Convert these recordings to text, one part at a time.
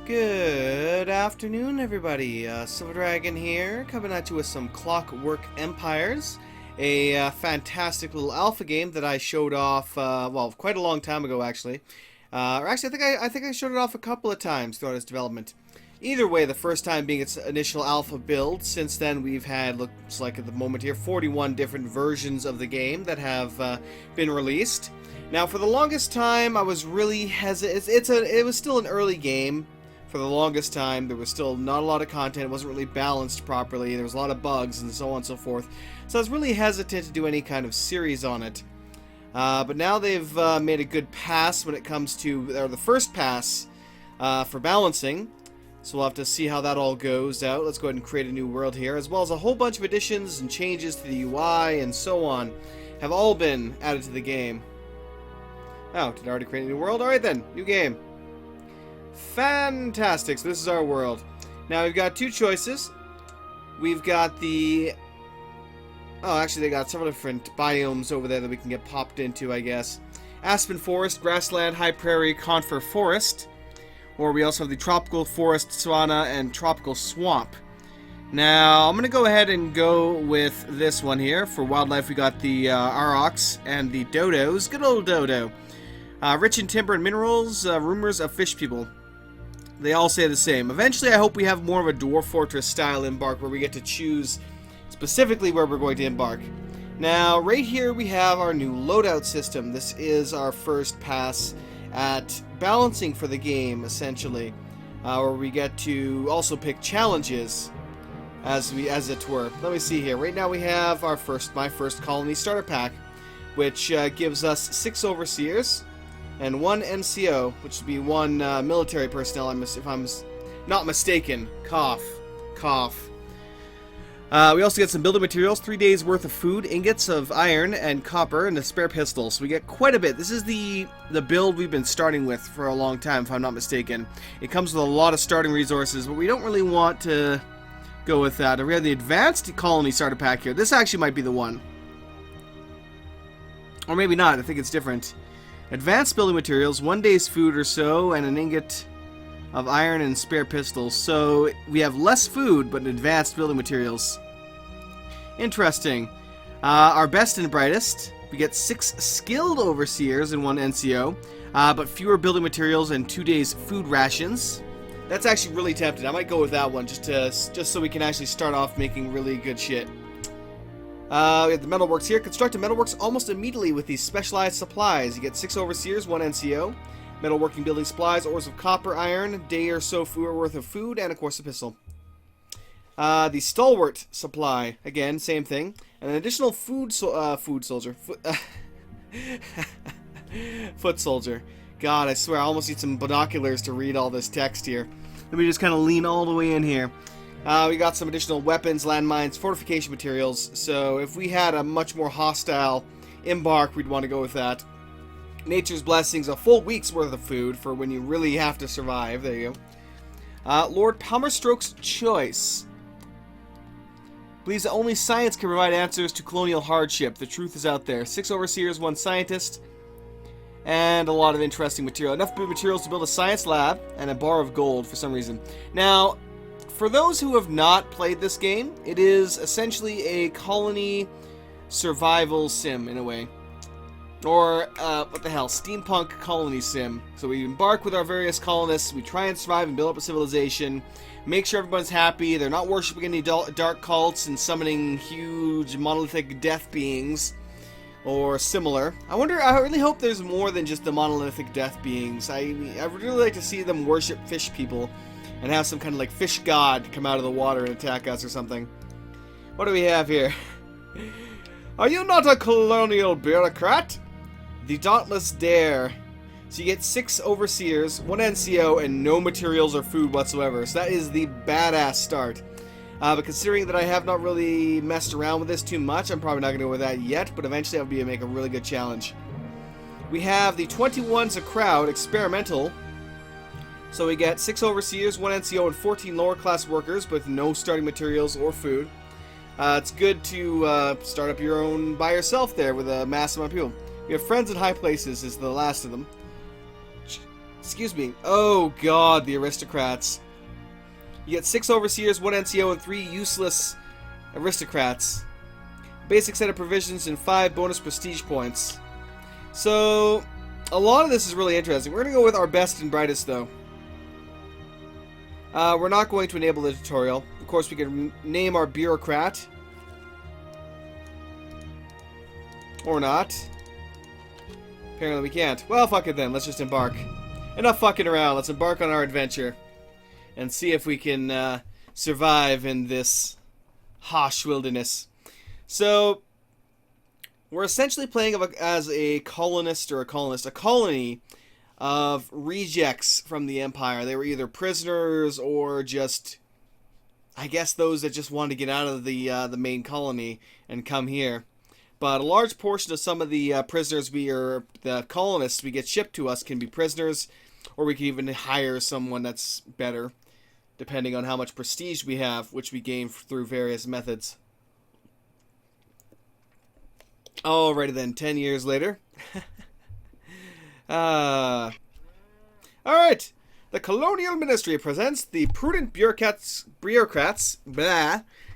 Good afternoon, everybody. Silver Dragon here, coming at you with some Clockwork Empires, a fantastic little alpha game that I showed off, well, quite a long time ago, actually. Or actually, I think I showed it off a couple of times throughout its development. Either way, the first time being its initial alpha build. Since then, we've had, looks like at the moment here, 41 different versions of the game that have been released. Now, for the longest time, I was really hesitant. It was still an early game. For the longest time, there was still not a lot of content. It wasn't really balanced properly. There was a lot of bugs and so on and so forth. So I was really hesitant to do any kind of series on it. But now they've made a good pass when it comes to, or the first pass for balancing. So we'll have to see how that all goes out. Let's go ahead and create a new world here, as well as a whole bunch of additions and changes to the UI and so on have all been added to the game. Oh, did I already create a new world? Alright then, new game. Fantastic, so this is our world. Now we've got two choices. We've got the... Oh, actually they got several different biomes over there that we can get popped into, I guess. Aspen Forest, Grassland, High Prairie, Conifer Forest. Or we also have the Tropical Forest, Savanna, and Tropical Swamp. Now, I'm going to go ahead and go with this one here. For wildlife, we got the aurochs and the dodos. Good old dodo. Rich in timber and minerals, rumors of fish people. They all say the same. Eventually, I hope we have more of a Dwarf Fortress style embark where we get to choose specifically where we're going to embark. Now, right here we have our new loadout system. This is our first pass at balancing for the game, essentially, where we get to also pick challenges, as it were. Let me see here. Right now we have my first colony starter pack, which gives us 6 overseers and 1 NCO, which would be 1 military personnel, if I'm not mistaken. Cough. We also get some building materials, 3 days worth of food, ingots of iron and copper, and a spare pistol. So we get quite a bit. This is the build we've been starting with for a long time, if I'm not mistaken. It comes with a lot of starting resources, but we don't really want to go with that. We have the advanced colony starter pack here. This actually might be the one. Or maybe not. I think it's different. Advanced building materials, 1 day's food or so, and an ingot of iron and spare pistols. So we have less food, but advanced building materials. Interesting. Our best and brightest, we get 6 skilled overseers and 1 NCO, but fewer building materials and 2 days food rations. That's actually really tempting. I might go with that one just so we can actually start off making really good shit. We have the metalworks here. Construct a metalworks almost immediately with these specialized supplies. You get 6 overseers, 1 NCO. Metalworking building supplies, ores of copper, iron, day or so worth of food, and of course a pistol. The stalwart supply, again, same thing. And an additional foot soldier. Foot soldier. God, I swear, I almost need some binoculars to read all this text here. Let me just kind of lean all the way in here. We got some additional weapons, landmines, fortification materials. So if we had a much more hostile embark, we'd want to go with that. Nature's Blessings, a full week's worth of food for when you really have to survive. There you go. Lord Palmerstroke's Choice. Believes that only science can provide answers to colonial hardship. The truth is out there. 6 overseers, 1 scientist, and a lot of interesting material. Enough materials to build a science lab and a bar of gold for some reason. Now, for those who have not played this game, it is essentially a colony survival sim in a way. Or, what the hell, steampunk colony sim. So we embark with our various colonists, we try and survive and build up a civilization, make sure everyone's happy, they're not worshipping any dark cults and summoning huge monolithic death beings, or similar. I really hope there's more than just the monolithic death beings. I would really like to see them worship fish people, and have some kind of like fish god come out of the water and attack us or something. What do we have here? Are you not a colonial bureaucrat? The Dauntless Dare. So you get 6 overseers, 1 NCO, and no materials or food whatsoever. So that is the badass start. But considering that I have not really messed around with this too much, I'm probably not going to go with that yet, but eventually I'll make a really good challenge. We have the 21's a crowd, experimental. So we get 6 overseers, 1 NCO, and 14 lower class workers with no starting materials or food. It's good to start up your own by yourself there with a massive amount of people. We have friends in high places is the last of them. Excuse me. Oh god, the aristocrats. You get 6 overseers, 1 NCO, and 3 useless aristocrats. Basic set of provisions and 5 bonus prestige points. So, a lot of this is really interesting. We're going to go with our best and brightest, though. We're not going to enable the tutorial. Of course, we can name our bureaucrat. Or not. Apparently we can't. Well, fuck it then. Let's just embark. Enough fucking around. Let's embark on our adventure. And see if we can survive in this harsh wilderness. So, we're essentially playing as a colonist or a colony of rejects from the Empire. They were either prisoners or just, I guess, those that just wanted to get out of the main colony and come here. But a large portion of some of the prisoners the colonists we get shipped to us can be prisoners, or we can even hire someone that's better, depending on how much prestige we have, which we gain through various methods. Alrighty then, 10 years later. Alright! The Colonial Ministry presents the Prudent Bureaucrats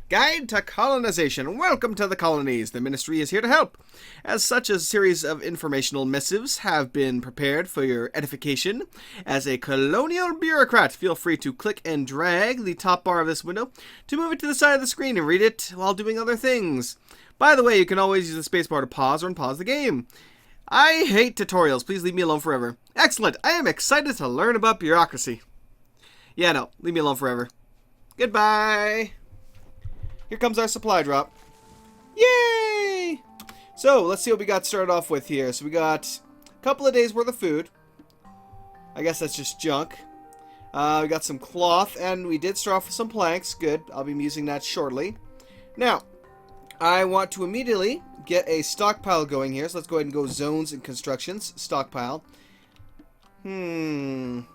Guide to Colonization. Welcome to the colonies. The Ministry is here to help. As such, a series of informational missives have been prepared for your edification. As a colonial bureaucrat, feel free to click and drag the top bar of this window to move it to the side of the screen and read it while doing other things. By the way, you can always use the spacebar to pause or unpause the game. I hate tutorials. Please leave me alone forever. Excellent. I am excited to learn about bureaucracy. Yeah, no. Leave me alone forever. Goodbye. Here comes our supply drop. Yay! So, let's see what we got started off with here. So we got a couple of days worth of food. I guess that's just junk. We got some cloth, and we did start off with some planks. Good. I'll be using that shortly. Now, I want to immediately get a stockpile going here. So let's go ahead and go zones and constructions. Stockpile. I'll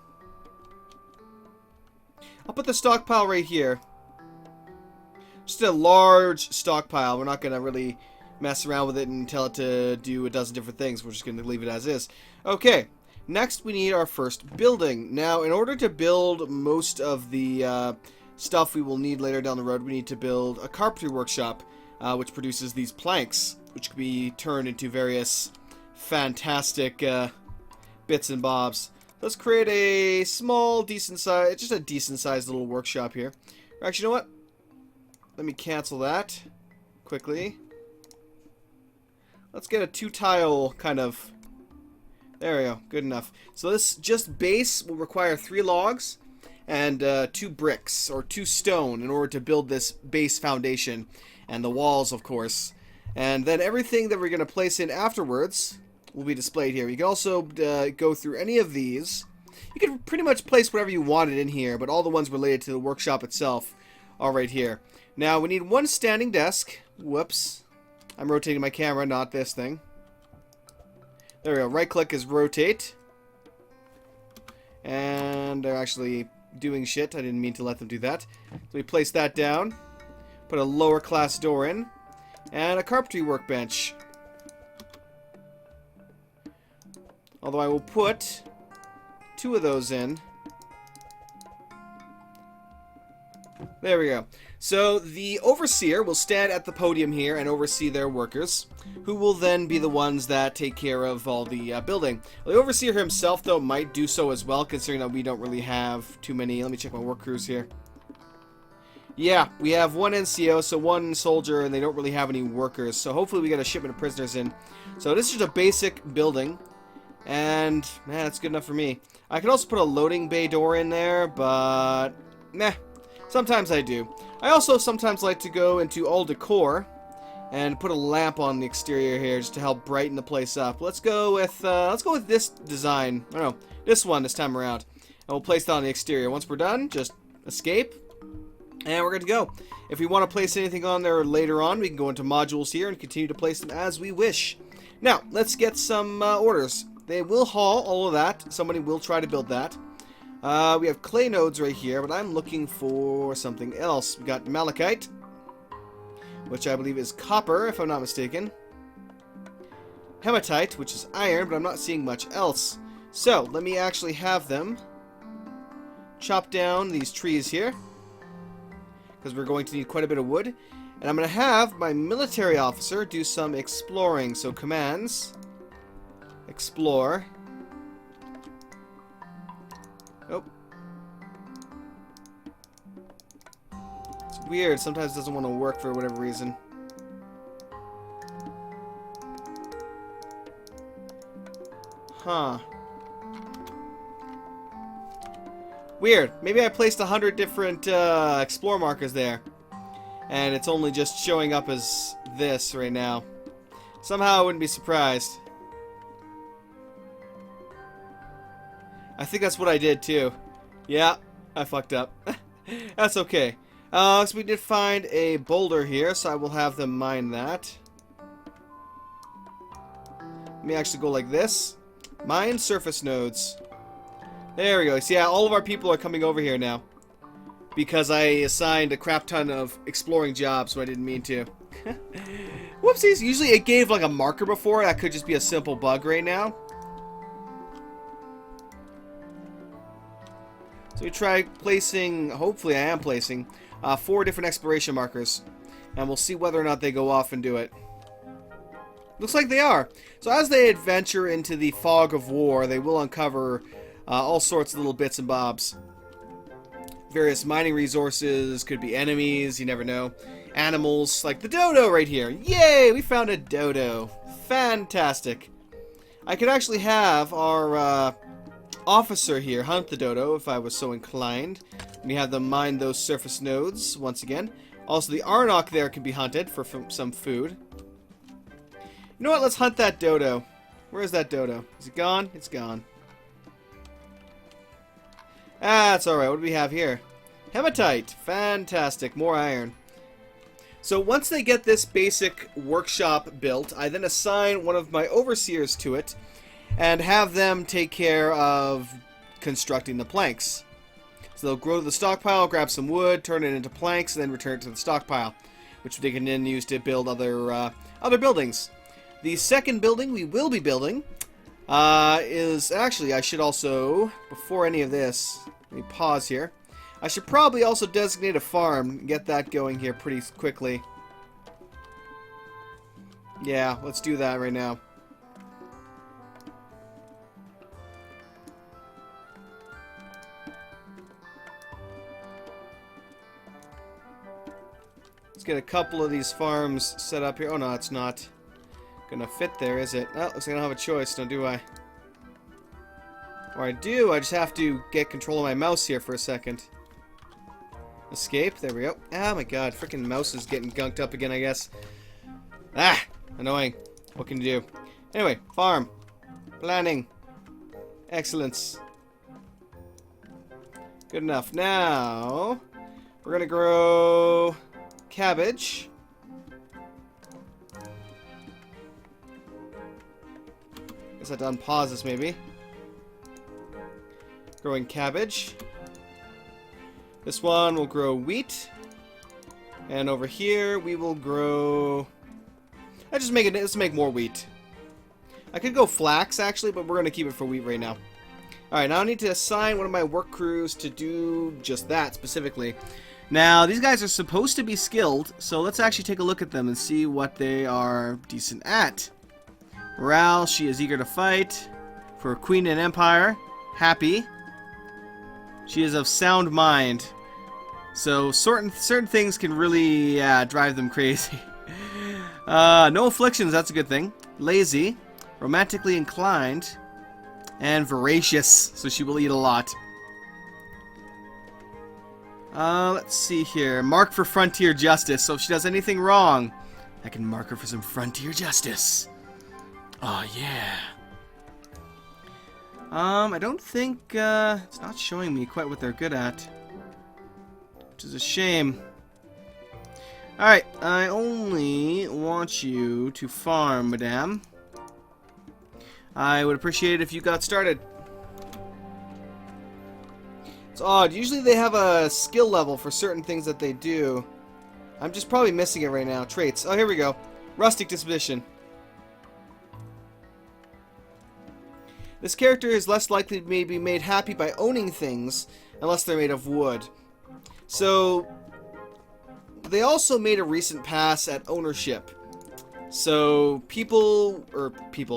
put the stockpile right here. Just a large stockpile. We're not going to really mess around with it and tell it to do a dozen different things. We're just going to leave it as is. Okay. Next, we need our first building. Now, in order to build most of the stuff we will need later down the road, we need to build a carpentry workshop, which produces these planks, which can be turned into various fantastic bits and bobs. Let's create a small, decent size, just a decent sized little workshop here. Actually, you know what? Let me cancel that quickly. Let's get a 2-tile kind of. There we go. Good enough. So this just base will require 3 logs and 2 bricks or 2 stone in order to build this base foundation, and the walls, of course. And then everything that we're going to place in afterwards will be displayed here. You can also go through any of these. You can pretty much place whatever you wanted in here, but all the ones related to the workshop itself are right here. Now, we need 1 standing desk. Whoops. I'm rotating my camera, not this thing. There we go. Right-click is rotate. And they're actually doing shit. I didn't mean to let them do that. So we place that down. Put a lower class door in. And a carpentry workbench. Although I will put 2 of those in. There we go. So the overseer will stand at the podium here and oversee their workers, who will then be the ones that take care of all the building. The overseer himself, though, might do so as well, considering that we don't really have too many. Let me check my work crews here. Yeah, we have 1 NCO, so 1 soldier, and they don't really have any workers. So hopefully we get a shipment of prisoners in. So this is just a basic building, and man, that's good enough for me. I can also put a loading bay door in there, but meh. Sometimes I do. I also sometimes like to go into all decor and put a lamp on the exterior here just to help brighten the place up. Let's go with this design. I don't know, this one this time around. And we'll place that on the exterior. Once we're done, just escape, and we're good to go. If we want to place anything on there later on, we can go into modules here and continue to place them as we wish. Now, let's get some orders. They will haul all of that. Somebody will try to build that. We have clay nodes right here, but I'm looking for something else. We got malachite, which I believe is copper, if I'm not mistaken. Hematite, which is iron, but I'm not seeing much else. So, let me actually have them chop down these trees here, because we're going to need quite a bit of wood. And I'm going to have my military officer do some exploring. So, commands, explore. Oh. It's weird. Sometimes it doesn't want to work for whatever reason. Huh. Weird. Maybe I placed 100 different explore markers there. And it's only just showing up as this right now. Somehow I wouldn't be surprised. I think that's what I did too. Yeah, I fucked up. That's okay. So we did find a boulder here, so I will have them mine that. Let me actually go like this. Mine surface nodes. There we go. See, yeah, all of our people are coming over here now. Because I assigned a crap ton of exploring jobs, so I didn't mean to. Whoopsies. Usually it gave like a marker before. That could just be a simple bug right now. So we try placing, hopefully I am placing, 4 different exploration markers. And we'll see whether or not they go off and do it. Looks like they are. So as they adventure into the fog of war, they will uncover all sorts of little bits and bobs. Various mining resources, could be enemies, you never know. Animals, like the dodo right here. Yay, we found a dodo. Fantastic. I could actually have our officer here hunt the dodo if I was so inclined. We have them mine those surface nodes once again. Also, the Arnok there can be hunted for some food. You know what? Let's hunt that dodo. Where is that dodo? Is it gone? It's gone. Ah, that's alright. What do we have here? Hematite. Fantastic. More iron. So once they get this basic workshop built, I then assign one of my overseers to it and have them take care of constructing the planks. So they'll grow the stockpile, grab some wood, turn it into planks, and then return it to the stockpile, which they can then use to build other buildings. The second building we will be building is actually, I should also, before any of this, let me pause here. I should probably also designate a farm and get that going here pretty quickly. Yeah, let's do that right now. Let's get a couple of these farms set up here. Oh no, it's not gonna fit there, is it? Oh, looks like I don't have a choice, now do I? Or I do, I just have to get control of my mouse here for a second. Escape, there we go. Oh my god, freaking mouse is getting gunked up again, I guess. Ah, annoying. What can you do? Anyway, farm. Planning. Excellence. Good enough. Now, we're gonna grow cabbage. Guess I have to unpause this maybe. Growing cabbage. This one will grow wheat. And over here we will grow... let's make more wheat. I could go flax actually, but we're going to keep it for wheat right now. Alright, now I need to assign one of my work crews to do just that specifically. Now, these guys are supposed to be skilled, so let's actually take a look at them and see what they are decent at. Morale, she is eager to fight. For Queen and Empire, happy. She is of sound mind. So certain things can really drive them crazy. No afflictions, that's a good thing. Lazy, romantically inclined, and voracious, so she will eat a lot. Let's see here. Mark for frontier justice, so if she does anything wrong, I can mark her for some frontier justice. Oh yeah. I don't think, it's not showing me quite what they're good at. Which is a shame. Alright, I only want you to farm, madame. I would appreciate it if you got started. It's odd. Usually they have a skill level for certain things that they do. I'm just probably missing it right now. Traits. Oh, here we go. Rustic disposition. This character is less likely to be made happy by owning things unless they're made of wood. So, they also made a recent pass at ownership. So,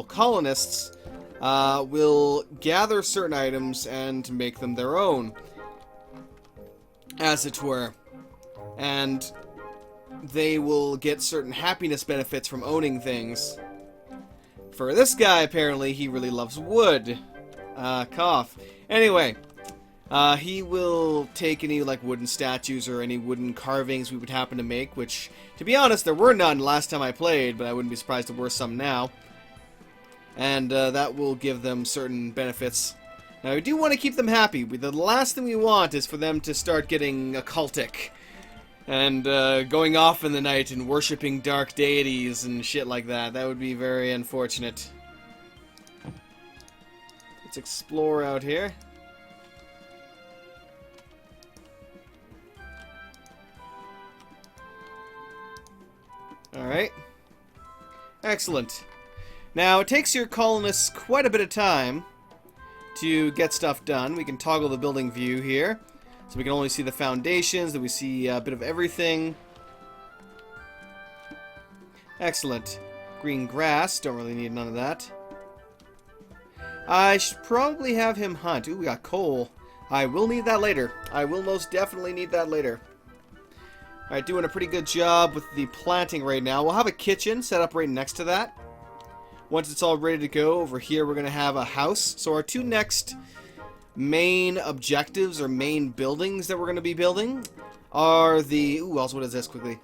colonists, will gather certain items and make them their own, as it were. And they will get certain happiness benefits from owning things. For this guy, apparently, he really loves wood. Cough. Anyway, he will take any, like, wooden statues or any wooden carvings we would happen to make, which, to be honest, there were none last time I played, but I wouldn't be surprised if there were some now. And that will give them certain benefits. Now, we do want to keep them happy. The last thing we want is for them to start getting occultic and going off in the night and worshipping dark deities and shit like that. That would be very unfortunate. Let's explore out here. Alright. Excellent. Now, it takes your colonists quite a bit of time to get stuff done. We can toggle the building view here. So we can only see the foundations, then we see a bit of everything. Excellent. Green grass, don't really need none of that. I should probably have him hunt. Ooh, we got coal. I will need that later. I will most definitely need that later. Alright, doing a pretty good job with the planting right now. We'll have a kitchen set up right next to that. Once it's all ready to go, over here we're going to have a house. So our two next main objectives or main buildings that we're going to be building are the... Ooh, also what is this quickly?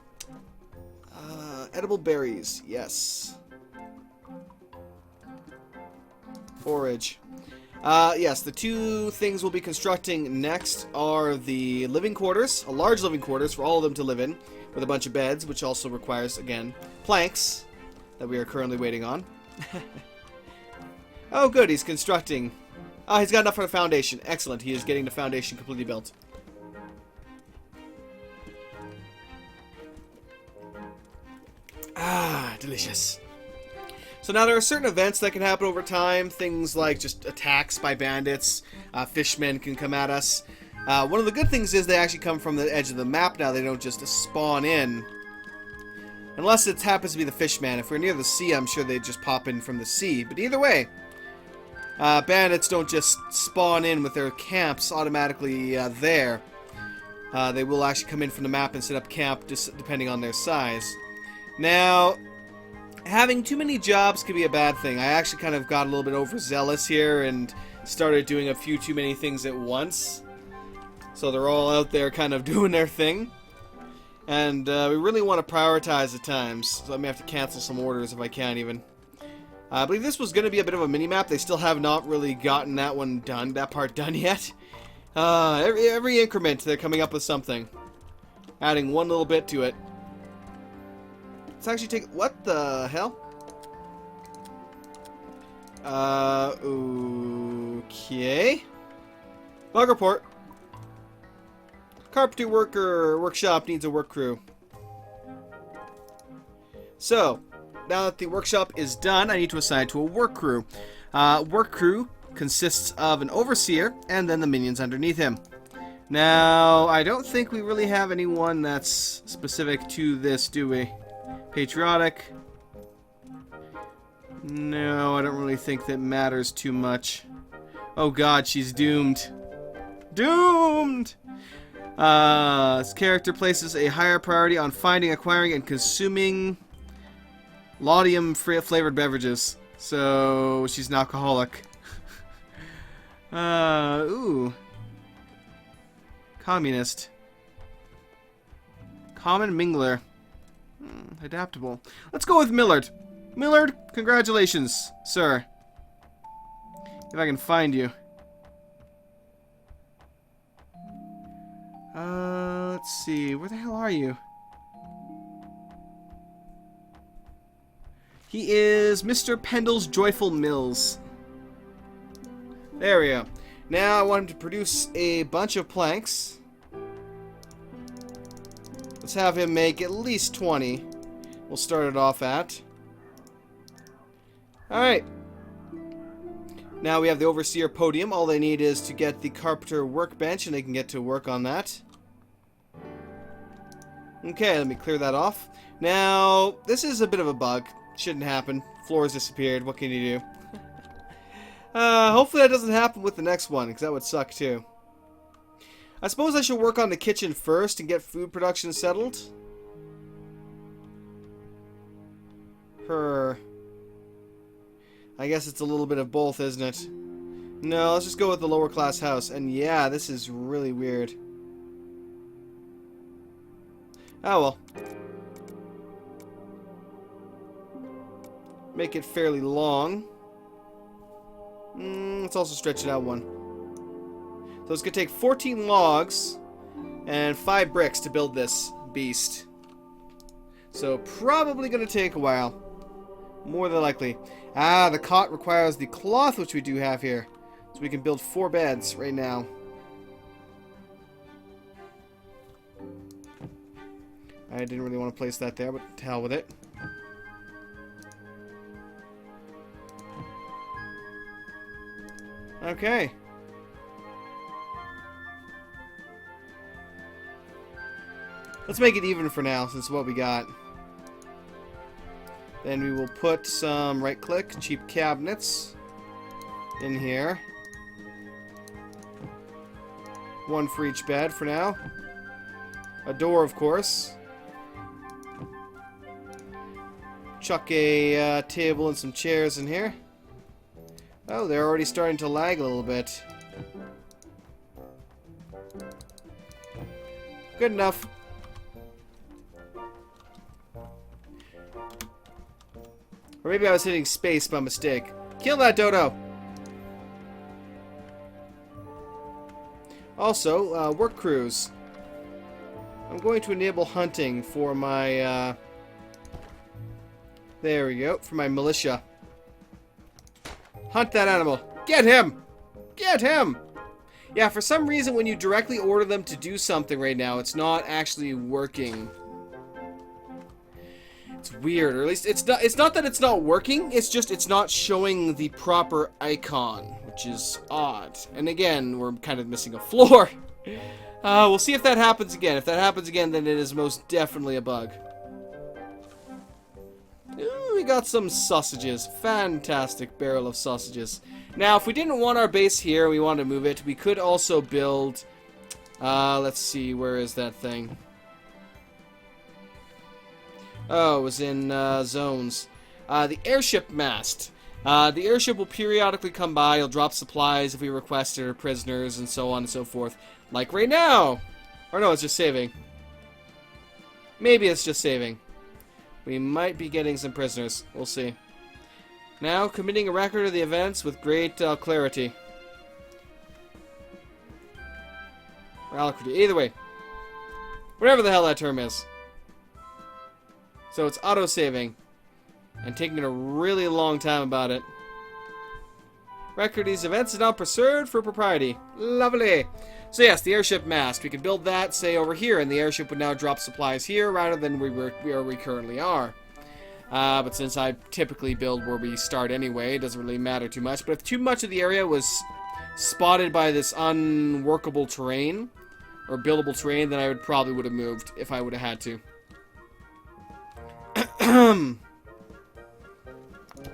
Edible berries, yes. Forage. Yes, the two things we'll be constructing next are the living quarters, a large living quarters for all of them to live in, with a bunch of beds, which also requires, again, planks that we are currently waiting on. Oh, good, he's constructing. Oh, he's got enough for the foundation. Excellent, he is getting the foundation completely built. Ah, delicious. So now there are certain events that can happen over time. Things like just attacks by bandits. Fishmen can come at us. One of the good things is they actually come from the edge of the map now. They don't just spawn in. Unless it happens to be the fishman. If we're near the sea, I'm sure they just pop in from the sea. But either way, bandits don't just spawn in with their camps automatically there. They will actually come in from the map and set up camp just depending on their size. Now, having too many jobs can be a bad thing. I actually kind of got a little bit overzealous here and started doing a few too many things at once. So they're all out there kind of doing their thing. And we really want to prioritize at times. So I may have to cancel some orders if I can even. I believe this was going to be a bit of a mini-map. They still have not really gotten that one done, that part done yet. Every increment they're coming up with something. Adding one little bit to it. Let's actually take... What the hell? Okay. Bug report. Carpentry workshop needs a work crew. So, now that the workshop is done, I need to assign it to a work crew. Work crew consists of an overseer and then the minions underneath him. Now, I don't think we really have anyone that's specific to this, do we? Patriotic. No, I don't really think that matters too much. Oh god, she's doomed. Doomed! This character places a higher priority on finding, acquiring, and consuming laudanum-flavored beverages. So, she's an alcoholic. Ooh. Communist. Common mingler. Adaptable. Let's go with Millard. Millard, congratulations, sir. If I can find you. Let's see. Where the hell are you? He is Mr. Pendle's Joyful Mills. There we go. Now I want him to produce a bunch of planks. Let's have him make at least 20. We'll start it off at. Alright. Now we have the overseer podium. All they need is to get the carpenter workbench, and they can get to work on that. Okay, let me clear that off. Now, this is a bit of a bug. Shouldn't happen. Floor's disappeared. What can you do? Hopefully that doesn't happen with the next one, because that would suck too. I suppose I should work on the kitchen first and get food production settled. I guess it's a little bit of both, isn't it? No, let's just go with the lower class house. And yeah, this is really weird. Oh well. Make it fairly long. Let's also stretch it out one. So it's going to take 14 logs and 5 bricks to build this beast. So probably going to take a while. More than likely. Ah, the cot requires the cloth, which we do have here. So we can build 4 beds right now. I didn't really want to place that there, but to hell with it. Okay. Let's make it even for now, since what we got. Then we will put some right-click, cheap cabinets in here. 1 for each bed for now. A door, of course. Chuck a table and some chairs in here. Oh, they're already starting to lag a little bit. Good enough. Or maybe I was hitting space by mistake. Kill that dodo! Also, work crews. I'm going to enable hunting for my, there we go, for my militia. Hunt that animal. Get him! Get him! Yeah, for some reason when you directly order them to do something right now, it's not actually working. It's weird, or at least it's not that it's not working, it's just it's not showing the proper icon, which is odd. And again, we're kind of missing a floor. We'll see if that happens again. If that happens again, then it is most definitely a bug. Ooh, we got some sausages. Fantastic barrel of sausages. Now, if we didn't want our base here, we wanted to move it, we could also build... let's see, where is that thing? Oh, it was in zones. The airship mast. The airship will periodically come by. He'll drop supplies if we request it, or prisoners, and so on and so forth. Like right now! Or no, it's just saving. Maybe it's just saving. We might be getting some prisoners. We'll see. Now, committing a record of the events with great clarity. Or alacrity. Either way. Whatever the hell that term is. So it's auto-saving. And taking a really long time about it. Record of these events is now preserved for propriety. Lovely. So yes, the airship mast. We could build that, say, over here, and the airship would now drop supplies here rather than where we currently are. But since I typically build where we start anyway, it doesn't really matter too much. But if too much of the area was spotted by this unworkable terrain, or buildable terrain, then I probably would have moved if I would have had to.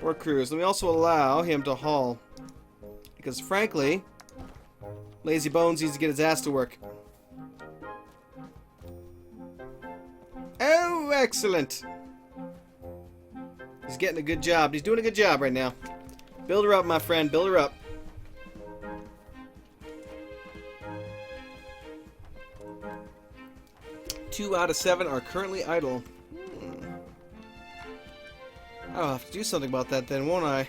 Work crews. Let me also allow him to haul. Because frankly, Lazy Bones needs to get his ass to work. Oh, excellent. He's getting a good job. He's doing a good job right now. Build her up, my friend. Build her up. Two out of 7 are currently idle. I'll have to do something about that then, won't I?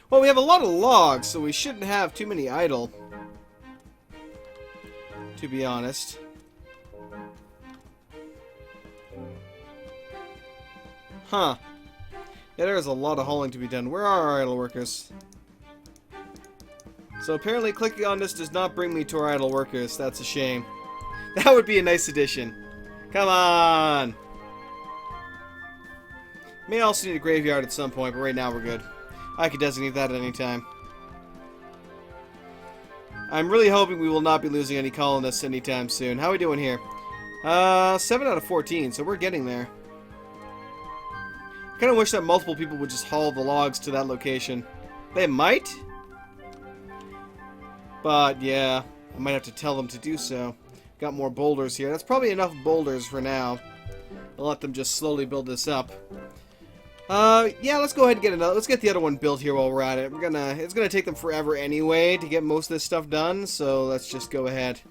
Well, we have a lot of logs, so we shouldn't have too many idle. To be honest. Huh. Yeah, there's a lot of hauling to be done. Where are our idle workers? So apparently clicking on this does not bring me to our idle workers. That's a shame. That would be a nice addition. Come on! May also need a graveyard at some point, but right now we're good. I could designate that at any time. I'm really hoping we will not be losing any colonists anytime soon. How are we doing here? 7 out of 14, so we're getting there. I kind of wish that multiple people would just haul the logs to that location. They might? But, yeah, I might have to tell them to do so. Got more boulders here. That's probably enough boulders for now. I'll let them just slowly build this up. Yeah, let's go ahead and get another. Let's get the other one built here while we're at it. It's gonna take them forever anyway to get most of this stuff done, so let's just go ahead.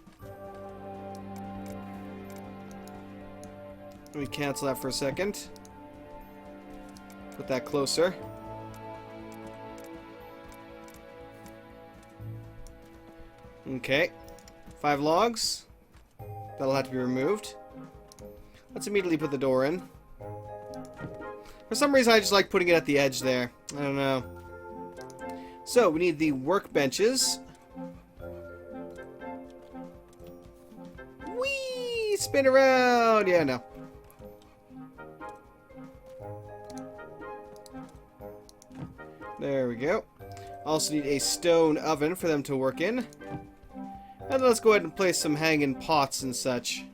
Let me cancel that for a second. Put that closer. Okay. 5 logs. That'll have to be removed. Let's immediately put the door in. For some reason, I just like putting it at the edge there. I don't know. So, we need the workbenches. Whee! Spin around! Yeah, no. There we go. Also need a stone oven for them to work in. And let's go ahead and place some hanging pots and such.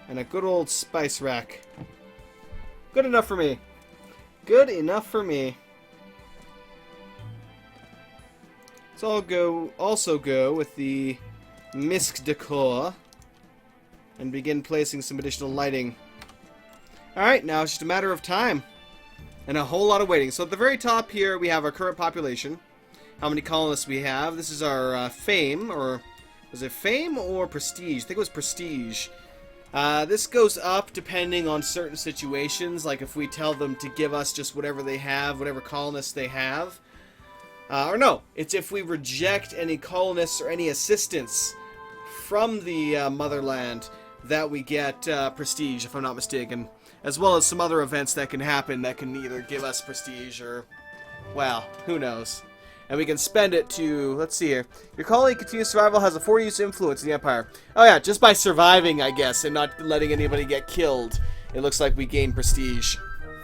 And a good old spice rack. Good enough for me. Good enough for me. So I'll also go with the misc decor and begin placing some additional lighting. Alright, now it's just a matter of time. And a whole lot of waiting. So at the very top here, we have our current population. How many colonists we have. This is our fame, or was it fame or prestige? I think it was prestige. This goes up depending on certain situations, like if we tell them to give us just whatever they have, whatever colonists they have. Or no, it's if we reject any colonists or any assistance from the motherland that we get prestige, if I'm not mistaken. As well as some other events that can happen that can either give us prestige or, well, who knows. And we can spend it to, let's see here. Your colony continuous survival has a 4-use influence in the Empire. Oh yeah, just by surviving, I guess, and not letting anybody get killed, it looks like we gain prestige.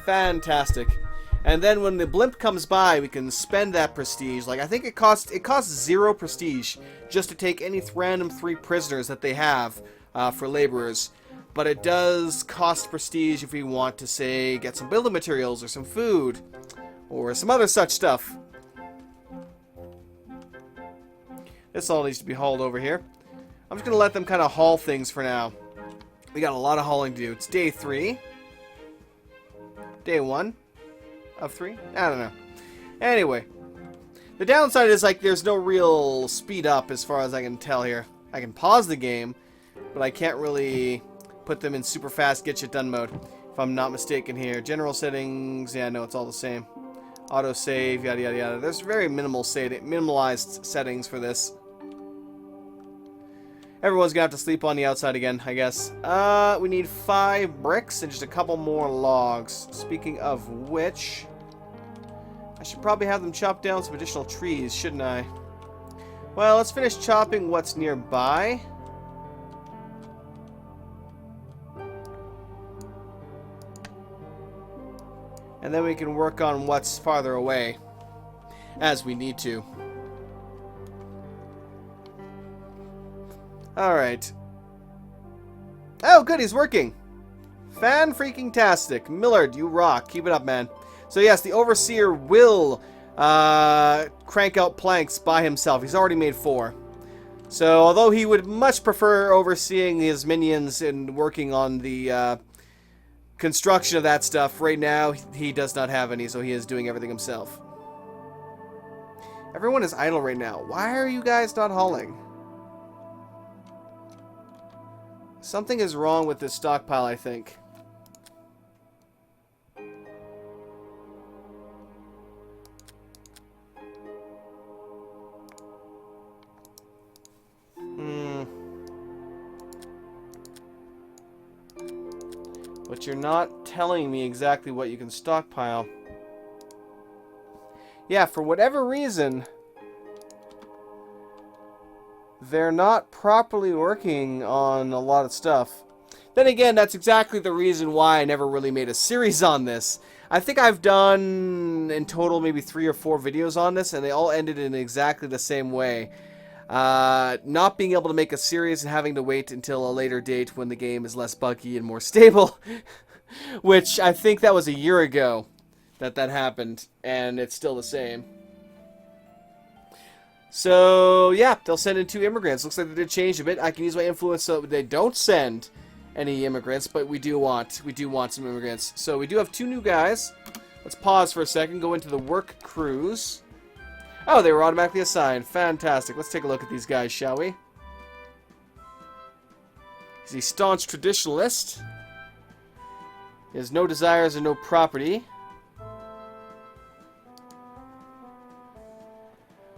Fantastic. And then when the blimp comes by, we can spend that prestige. Like, I think it costs 0 prestige just to take any random 3 prisoners that they have for laborers. But it does cost prestige if we want to, say, get some building materials or some food or some other such stuff. This all needs to be hauled over here. I'm just going to let them kind of haul things for now. We got a lot of hauling to do. It's day 3. Day 1 of 3? I don't know. Anyway. The downside is, like, there's no real speed up as far as I can tell here. I can pause the game, but I can't really put them in super fast get shit done mode, if I'm not mistaken here. General settings, yeah, no, it's all the same. Auto save, yada yada yada. There's very minimalized settings for this. Everyone's gonna have to sleep on the outside again, I guess. We need 5 bricks and just a couple more logs. Speaking of which, I should probably have them chop down some additional trees, shouldn't I? Well, let's finish chopping what's nearby. And then we can work on what's farther away, as we need to. Alright. Oh, good, he's working. Fan-freaking-tastic. Millard, you rock. Keep it up, man. So yes, the Overseer will crank out planks by himself. He's already made 4. So, although he would much prefer overseeing his minions and working on the construction of that stuff, right now he does not have any, so he is doing everything himself. Everyone is idle right now. Why are you guys not hauling? Something is wrong with this stockpile, I think. But you're not telling me exactly what you can stockpile. Yeah, for whatever reason, they're not properly working on a lot of stuff. Then again, that's exactly the reason why I never really made a series on this. I think I've done in total maybe 3 or 4 videos on this, and they all ended in exactly the same way. Not being able to make a series and having to wait until a later date when the game is less buggy and more stable. Which I think that was a year ago that happened, and it's still the same. So, yeah, they'll send in 2 immigrants. Looks like they did change a bit. I can use my influence so they don't send any immigrants, but we do want some immigrants. So we do have 2 new guys. Let's pause for a second, go into the work crews. Oh, they were automatically assigned. Fantastic. Let's take a look at these guys, shall we? He's a staunch traditionalist. He has no desires and no property.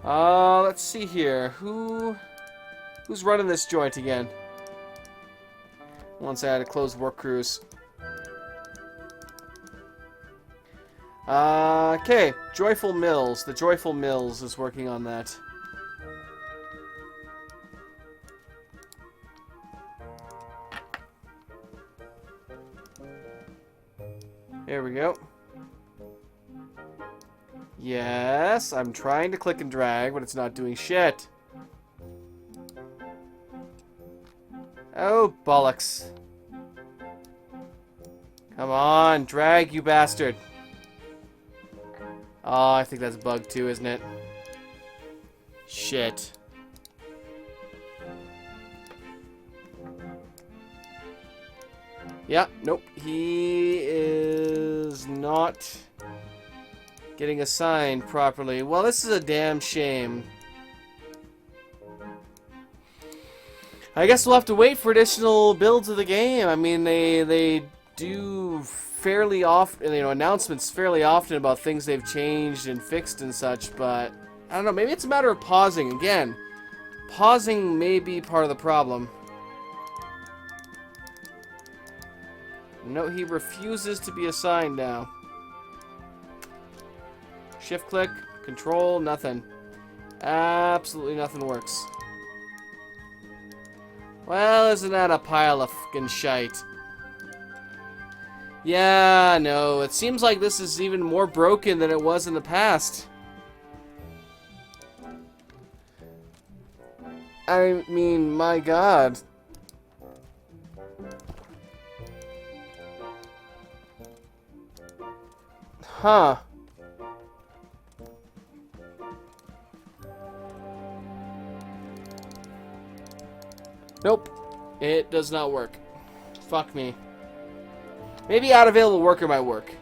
Let's see here. Who's running this joint again? Once I had to close work crews. Okay, Joyful Mills. The Joyful Mills is working on that. There we go. Yes, I'm trying to click and drag, but it's not doing shit. Oh, bollocks. Come on, drag, you bastard. Oh, I think that's a bug too, isn't it? Shit. Yeah, nope. He is not getting assigned properly. Well, this is a damn shame. I guess we'll have to wait for additional builds of the game. I mean, they do fairly often, you know, announcements fairly often about things they've changed and fixed and such, but I don't know, maybe it's a matter of pausing. Again, pausing may be part of the problem. No, he refuses to be assigned now. Shift click, control, nothing. Absolutely nothing works. Well, isn't that a pile of fucking shite? Yeah, no, it seems like this is even more broken than it was in the past. I mean, my God. Huh. Nope. It does not work. Fuck me. Maybe out available worker might work.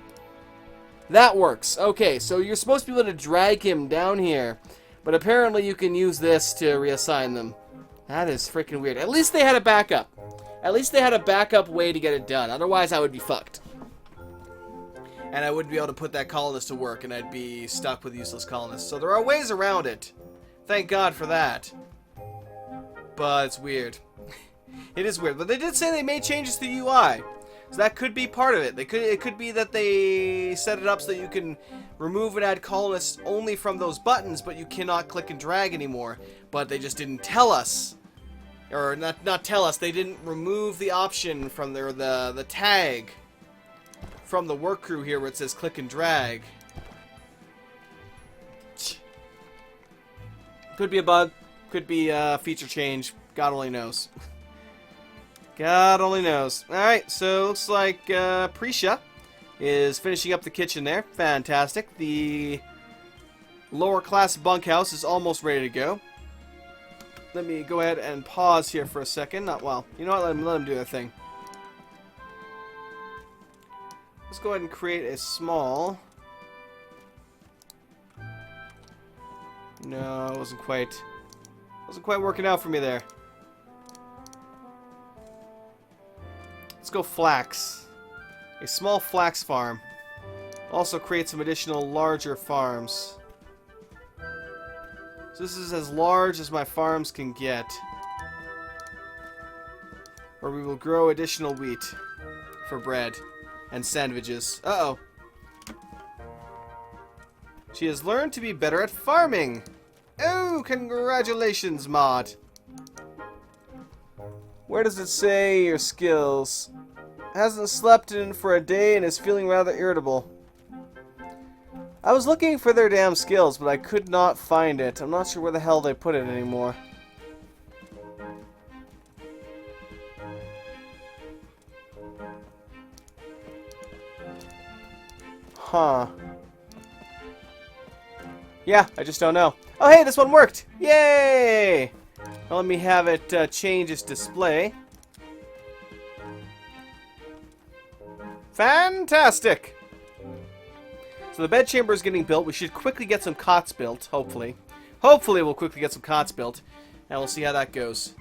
That works. Okay, so you're supposed to be able to drag him down here, but apparently you can use this to reassign them. That is freaking weird. At least they had a backup. At least they had a backup way to get it done. Otherwise, I would be fucked. And I wouldn't be able to put that colonist to work, and I'd be stuck with useless colonists. So there are ways around it. Thank God for that. But it's weird. It is weird. But they did say they made changes to the UI. So that could be part of it. It could be that they set it up so that you can remove and add colonists only from those buttons, but you cannot click and drag anymore. But they just didn't tell us. Or not tell us. They didn't remove the option from the tag from the work crew here where it says click and drag. Could be a bug. Could be a feature change. God only knows. God only knows. Alright, so looks like Prisha is finishing up the kitchen there. Fantastic. The lower class bunkhouse is almost ready to go. Let me go ahead and pause here for a second. Not well. You know what? Let him do their thing. Let's go ahead and create a small... No, it wasn't quite working out for me there. Let's go flax. A small flax farm. Also create some additional larger farms. So this is as large as my farms can get. Where we will grow additional wheat for bread and sandwiches. Uh-oh. She has learned to be better at farming. Oh, congratulations, Maud. Where does it say your skills? Hasn't slept in for a day and is feeling rather irritable. I was looking for their damn skills, but I could not find it. I'm not sure where the hell they put it anymore. Huh. Yeah, I just don't know. Oh, hey, this one worked! Yay! Well, let me have it change its display. Fantastic! So the bedchamber is getting built. We should quickly get some cots built, hopefully. Hopefully we'll quickly get some cots built. And we'll see how that goes.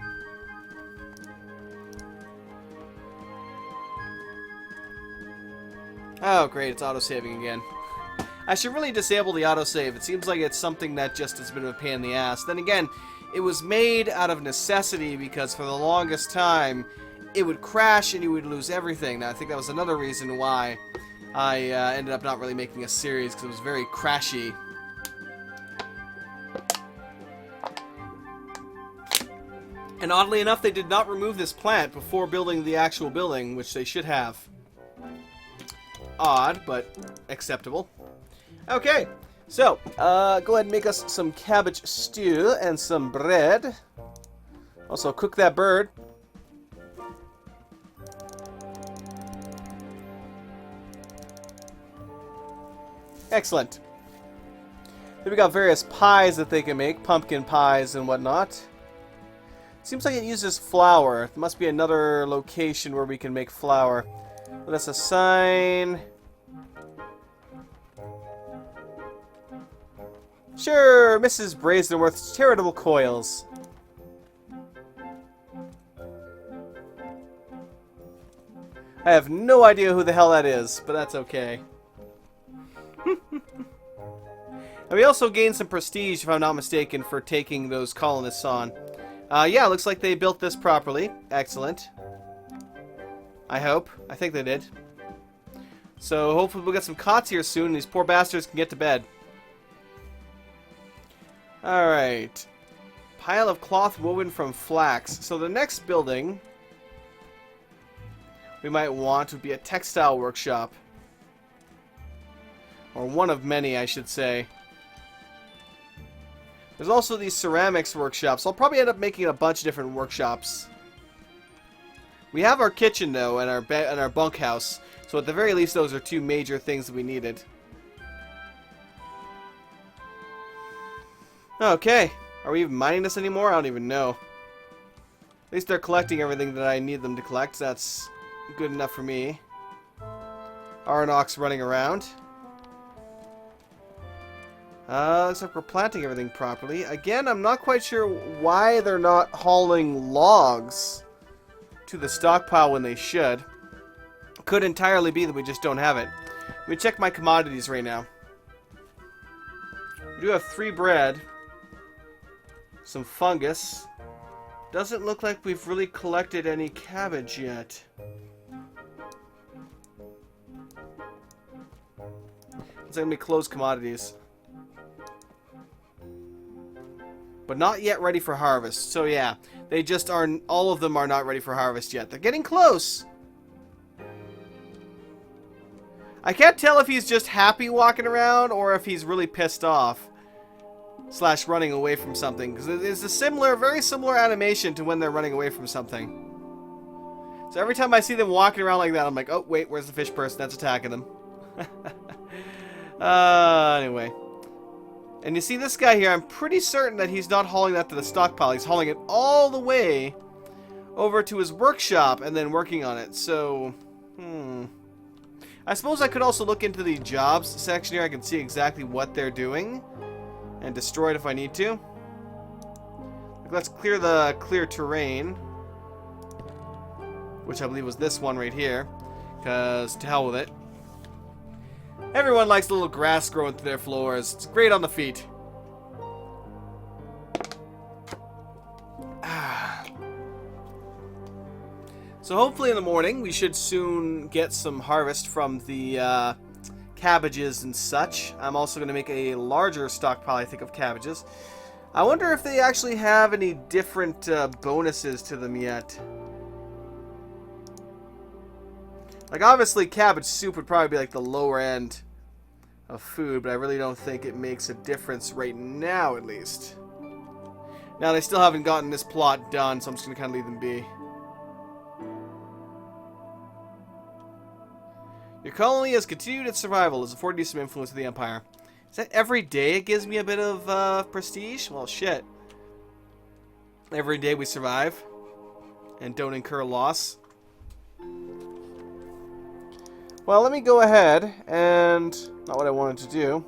Oh, great. It's autosaving again. I should really disable the autosave. It seems like it's something that just has been a pain in the ass. Then again, it was made out of necessity because for the longest time, it would crash and you would lose everything. Now, I think that was another reason why I ended up not really making a series, because it was very crashy. And oddly enough, they did not remove this plant before building the actual building, which they should have. Odd, but acceptable. Okay, so, go ahead and make us some cabbage stew and some bread. Also, cook that bird. Excellent. Then we got various pies that they can make, pumpkin pies and whatnot. Seems like it uses flour. There must be another location where we can make flour. Let us assign... Sure, Mrs. Brazenworth's charitable coils. I have no idea who the hell that is, but that's okay. And we also gained some prestige, if I'm not mistaken, for taking those colonists on. Yeah, looks like they built this properly. Excellent. I hope. I think they did. So hopefully we'll get some cots here soon and these poor bastards can get to bed. Alright. Pile of cloth woven from flax. So the next building we might want would be a textile workshop. Or one of many, I should say. There's also these ceramics workshops. I'll probably end up making a bunch of different workshops. We have our kitchen, though, and our bunkhouse. So at the very least, those are two major things that we needed. Okay. Are we even mining this anymore? I don't even know. At least they're collecting everything that I need them to collect. That's good enough for me. Arnock's running around. Looks like we're planting everything properly. Again, I'm not quite sure why they're not hauling logs to the stockpile when they should. Could entirely be that we just don't have it. Let me check my commodities right now. We do have 3 bread. Some fungus. Doesn't look like we've really collected any cabbage yet. It's gonna be closed commodities. But not yet ready for harvest. So yeah, they just aren't, all of them are not ready for harvest yet. They're getting close. I can't tell if he's just happy walking around or if he's really pissed off. Slash running away from something. Because it's a similar, very similar animation to when they're running away from something. So every time I see them walking around like that, I'm like, oh wait, where's the fish person that's attacking them? Anyway. And you see this guy here, I'm pretty certain that he's not hauling that to the stockpile. He's hauling it all the way over to his workshop and then working on it. So, I suppose I could also look into the jobs section here. I can see exactly what they're doing and destroy it if I need to. Let's clear the clear terrain, which I believe was this one right here, because to hell with it. Everyone likes the little grass growing through their floors. It's great on the feet. So hopefully in the morning we should soon get some harvest from the cabbages and such. I'm also going to make a larger stockpile, I think, of cabbages. I wonder if they actually have any different bonuses to them yet. Like, obviously, cabbage soup would probably be, like, the lower end of food, but I really don't think it makes a difference right now, at least. Now, they still haven't gotten this plot done, so I'm just going to kind of leave them be. Your colony has continued its survival, has afforded you some influence with the Empire. Is that every day it gives me a bit of prestige? Well, shit. Every day we survive and don't incur loss. Well, let me go ahead and... not what I wanted to do.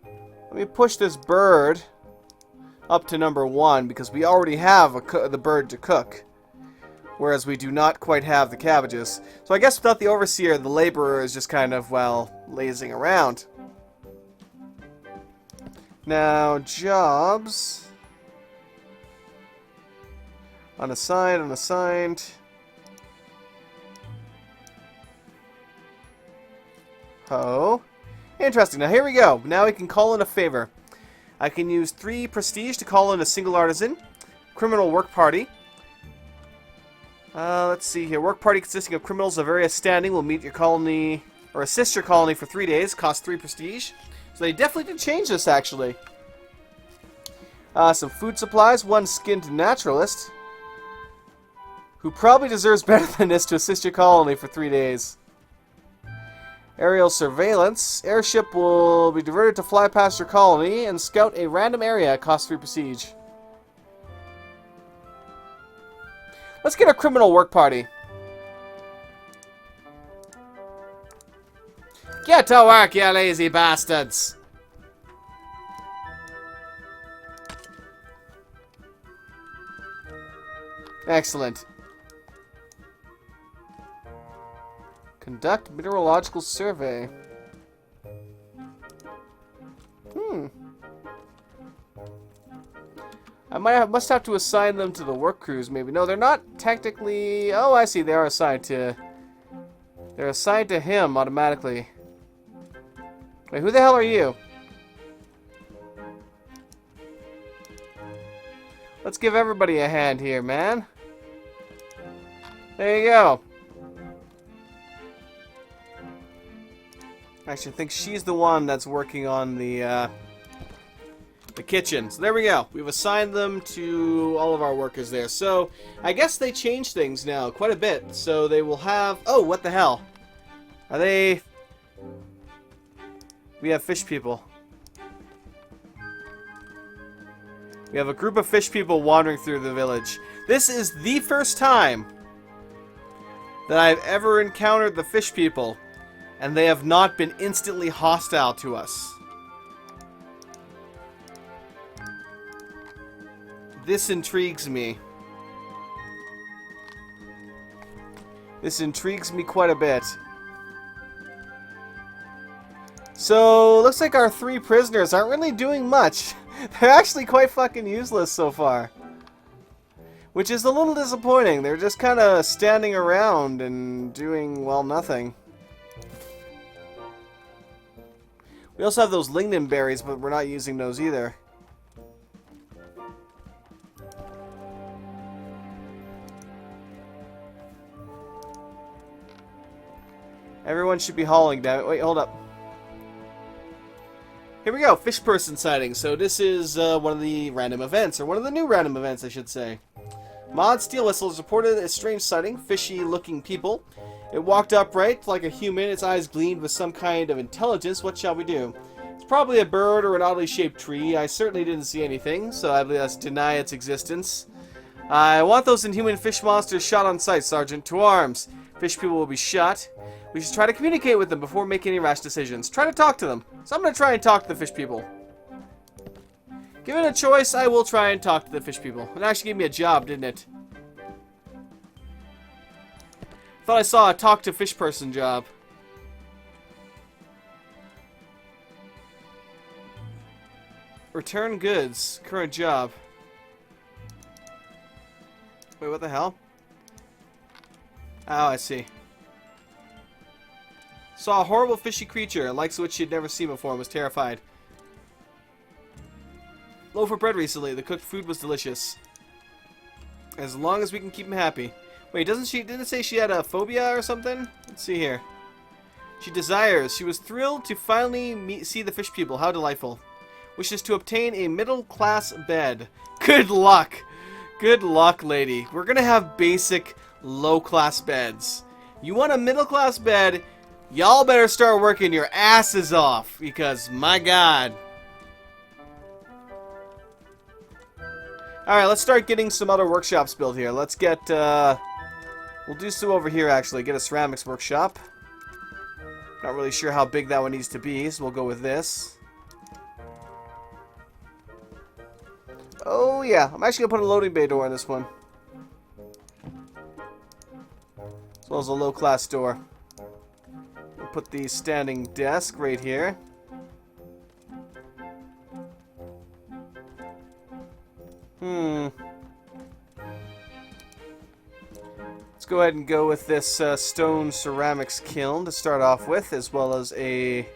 Let me push this bird up to number 1 because we already have the bird to cook. Whereas we do not quite have the cabbages. So I guess without the overseer, the laborer is just kind of, well, lazing around. Now, jobs. Unassigned, unassigned. Oh. Interesting. Now here we go. Now we can call in a favor. I can use 3 prestige to call in a single artisan. Criminal work party. Let's see here. Work party consisting of criminals of various standing will meet your colony, or assist your colony for 3 days. Cost 3 prestige. So they definitely did change this, actually. Some food supplies. 1 skinned naturalist, who probably deserves better than this to assist your colony for 3 days. Aerial surveillance. Airship will be diverted to fly past your colony and scout a random area. Cost 3 prestige. Let's get a criminal work party. Get to work, you lazy bastards! Excellent. Conduct mineralogical survey. Must have to assign them to the work crews, maybe. No, they're not technically... Oh, I see. They are assigned to... They're assigned to him automatically. Wait, who the hell are you? Let's give everybody a hand here, man. There you go. Actually, I think she's the one that's working on the kitchen. So there we go. We've assigned them to all of our workers there. So I guess they changed things now quite a bit. So they will have... Oh, what the hell? Are they... We have fish people. We have a group of fish people wandering through the village. This is the first time that I've ever encountered the fish people, and they have not been instantly hostile to us. This intrigues me. This intrigues me quite a bit. So, looks like our 3 prisoners aren't really doing much. They're actually quite fucking useless so far. Which is a little disappointing. They're just kind of standing around and doing, well, nothing. We also have those lignin berries, but we're not using those either. Everyone should be hauling, damn it. Wait, hold up. Here we go, fish person sighting. So this is one of the random events, or one of the new random events, I should say. Mod Steel Whistle has reported a strange sighting, fishy-looking people. It walked upright like a human, its eyes gleamed with some kind of intelligence. What shall we do? It's probably a bird or an oddly shaped tree. I certainly didn't see anything, so I believe let's deny its existence. I want those inhuman fish monsters shot on sight, Sergeant. To arms. Fish people will be shot. We should try to communicate with them before making any rash decisions. Try to talk to them. So I'm going to try and talk to the fish people. Given a choice, I will try and talk to the fish people. It actually gave me a job, didn't it? Thought I saw a talk to fish person job. Return goods. Current job. Wait, what the hell? Oh, I see. Saw a horrible fishy creature, likes which she had never seen before, and was terrified. Loaf of bread recently. The cooked food was delicious. As long as we can keep him happy. Wait, didn't it say she had a phobia or something? Let's see here. She desires. She was thrilled to finally see the fish people. How delightful. Wishes to obtain a middle-class bed. Good luck. Good luck, lady. We're going to have basic low-class beds. You want a middle-class bed, y'all better start working your asses off. Because, my God. Alright, let's start getting some other workshops built here. Let's get, we'll do some over here, actually. Get a ceramics workshop. Not really sure how big that one needs to be, so we'll go with this. Oh, yeah. I'm actually going to put a loading bay door in this one. As well as a low-class door. We'll put the standing desk right here. Let's go ahead and go with this stone ceramics kiln to start off with, as well as a...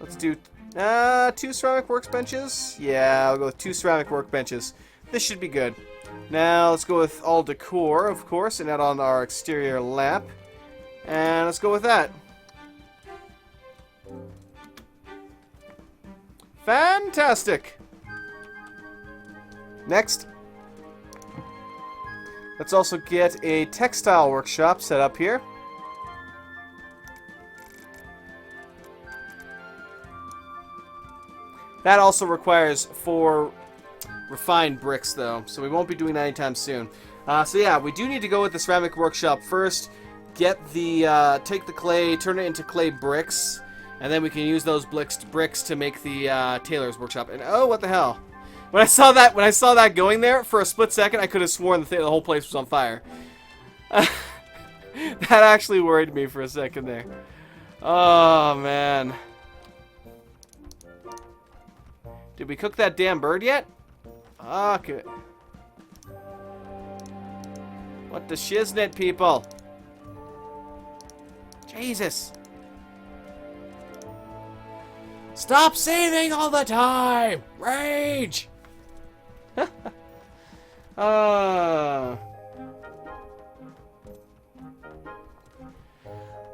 Let's do 2 ceramic workbenches. Yeah, I'll go with 2 ceramic workbenches. This should be good. Now let's go with all decor, of course, and add on our exterior lamp. And let's go with that. Fantastic! Next, let's also get a textile workshop set up here. That also requires 4 refined bricks, though, so we won't be doing that anytime soon. So yeah, we do need to go with the ceramic workshop first. Get the take the clay, turn it into clay bricks, and then we can use those bricks to make the tailor's workshop. And oh, what the hell! When I saw that going there for a split second, I could have sworn the whole place was on fire. That actually worried me for a second there. Oh man. Did we cook that damn bird yet? Okay. What the shiznit, people? Jesus. Stop saving all the time! Rage!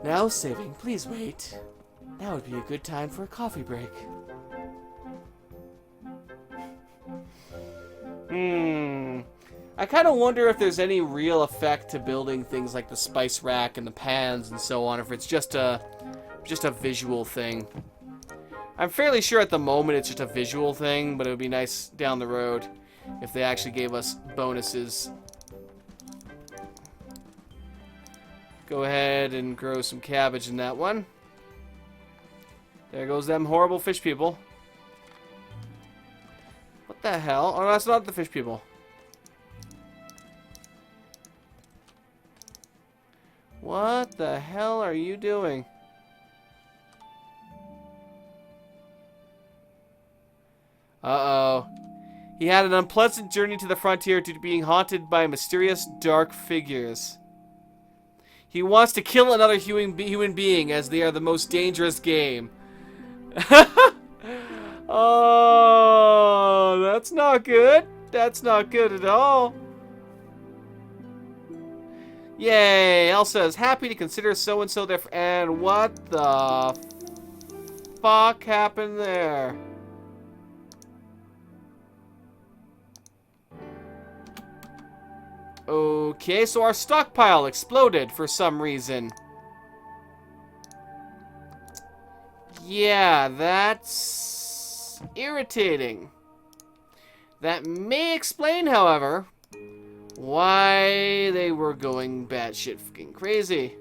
Now saving, please wait. Now would be a good time for a coffee break. I kind of wonder if there's any real effect to building things like the spice rack and the pans and so on, if it's just a visual thing. I'm fairly sure at the moment it's just a visual thing, but it would be nice down the road if they actually gave us bonuses. Go ahead and grow some cabbage in that one. There goes them horrible fish people. What the hell? Oh, no, that's not the fish people. What the hell are you doing? Uh-oh. He had an unpleasant journey to the frontier due to being haunted by mysterious dark figures. He wants to kill another human being as they are the most dangerous game. Oh, that's not good. That's not good at all. Yay, Elsa is happy to consider so-and-so their and what the fuck happened there? Okay, so our stockpile exploded for some reason. Yeah, that's irritating. That may explain, however, why they were going batshit fucking crazy.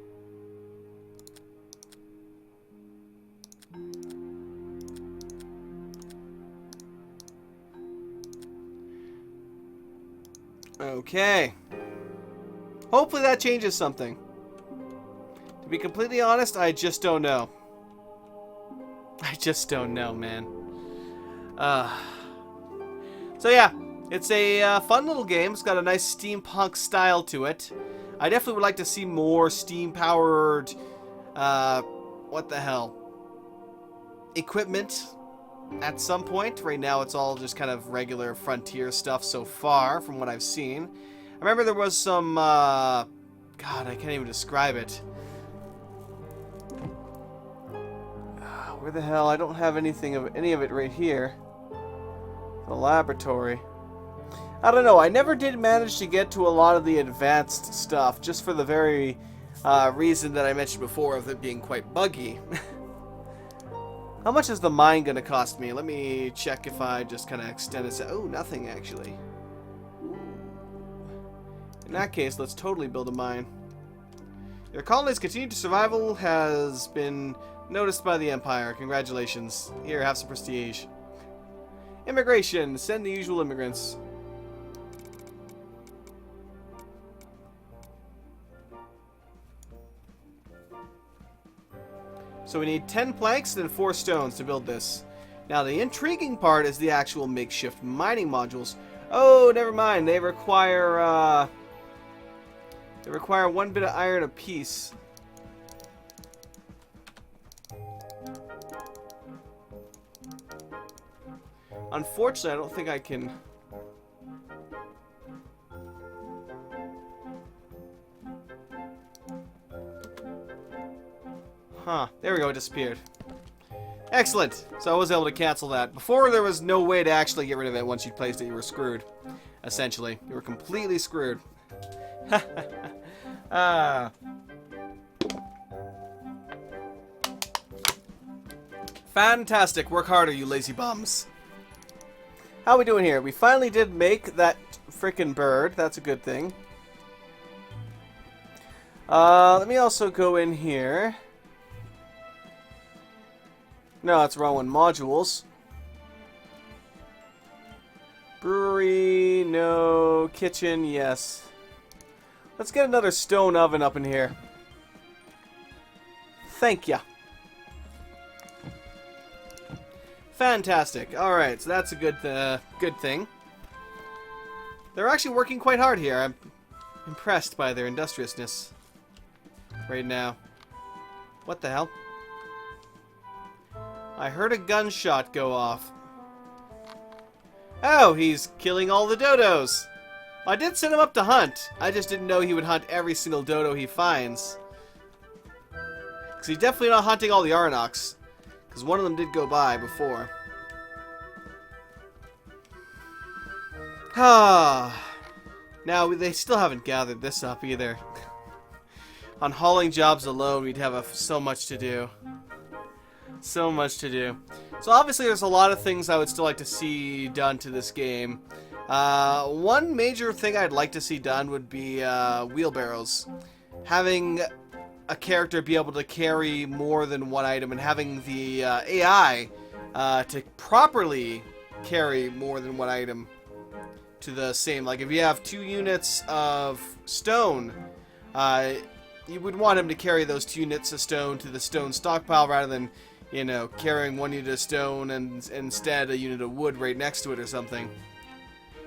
Okay. Hopefully that changes something. To be completely honest, I just don't know. I just don't know, man. So yeah, it's a fun little game. It's got a nice steampunk style to it. I definitely would like to see more steam-powered, what the hell, equipment at some point. Right now it's all just kind of regular Frontier stuff so far, from what I've seen. I remember there was some, God, I can't even describe it. Where the hell? I don't have any of it right here. The laboratory. I don't know. I never did manage to get to a lot of the advanced stuff, just for the very reason that I mentioned before of it being quite buggy. How much is the mine going to cost me? Let me check if I just kind of extend it. Oh, nothing, actually. Ooh. In that case, let's totally build a mine. Your colony's continued survival has been noticed by the Empire. Congratulations. Here, have some prestige. Immigration. Send the usual immigrants. So we need 10 planks and 4 stones to build this. Now the intriguing part is the actual makeshift mining modules. Oh, never mind. They require 1 bit of iron apiece. Unfortunately, I don't think I can. Huh, there we go, it disappeared. Excellent! So I was able to cancel that. Before, there was no way to actually get rid of it. Once you placed it, you were screwed. Essentially. You were completely screwed. Fantastic. Work harder, you lazy bums. How are we doing here? We finally did make that frickin' bird. That's a good thing. Let me also go in here. No, that's the wrong one. Modules. Brewery, no. Kitchen, yes. Let's get another stone oven up in here. Thank ya. Fantastic. Alright, so that's a good thing. They're actually working quite hard here. I'm impressed by their industriousness right now. What the hell? I heard a gunshot go off. Oh, he's killing all the dodos. I did send him up to hunt. I just didn't know he would hunt every single dodo he finds. Because he's definitely not hunting all the Arnoks. Because one of them did go by before. Now, they still haven't gathered this up either. On hauling jobs alone, we'd have so much to do. So much to do. So obviously there's a lot of things I would still like to see done to this game. One major thing I'd like to see done would be wheelbarrows. Having a character be able to carry more than one item and having the AI to properly carry more than one item to the same. Like if you have 2 units of stone, you would want him to carry those 2 units of stone to the stone stockpile rather than, you know, carrying 1 unit of stone and instead a unit of wood right next to it or something.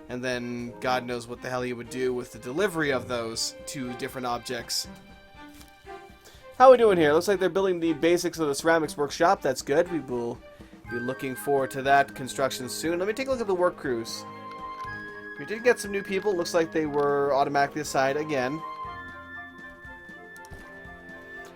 And then God knows what the hell he would do with the delivery of those 2 different objects. How are we doing here? Looks like they're building the basics of the ceramics workshop. That's good. We will be looking forward to that construction soon. Let me take a look at the work crews. We did get some new people. Looks like they were automatically assigned again.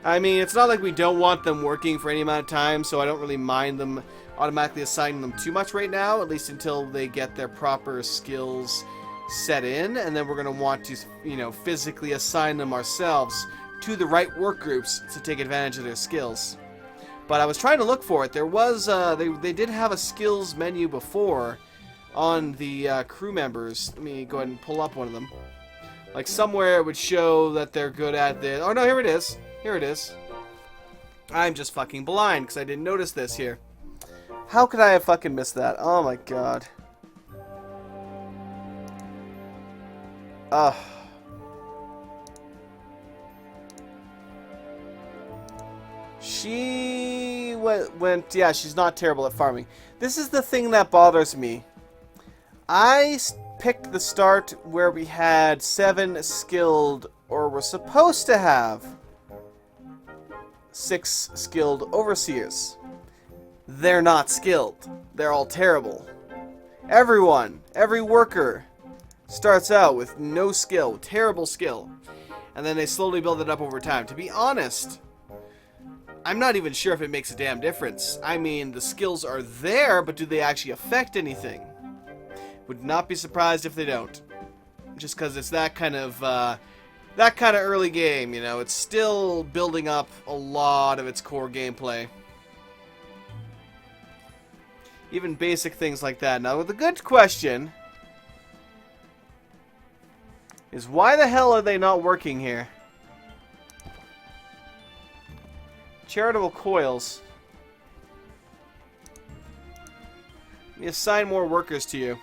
I mean, it's not like we don't want them working for any amount of time, so I don't really mind them automatically assigning them too much right now, at least until they get their proper skills set in, and then we're going to want to, you know, physically assign them ourselves to the right work groups to take advantage of their skills. But I was trying to look for it. There was, they did have a skills menu before on the crew members. Let me go ahead and pull up one of them. Like somewhere it would show that they're good at this. Oh no, here it is. Here it is. I'm just fucking blind because I didn't notice this here. How could I have fucking missed that? Oh my god. Ugh. She went, yeah, she's not terrible at farming. This is the thing that bothers me. I picked the start where we had 7 skilled, or we're supposed to have 6 skilled overseers. They're not skilled. They're all terrible. Everyone, every worker, Starts out with no skill, terrible skill, and then they slowly build it up over time. To be honest, I'm not even sure if it makes a damn difference. I mean, the skills are there, but do they actually affect anything? Would not be surprised if they don't. Just because it's that kind of early game, you know. It's still building up a lot of its core gameplay. Even basic things like that. Now, the good question is, why the hell are they not working here? Charitable coils. Let me assign more workers to you.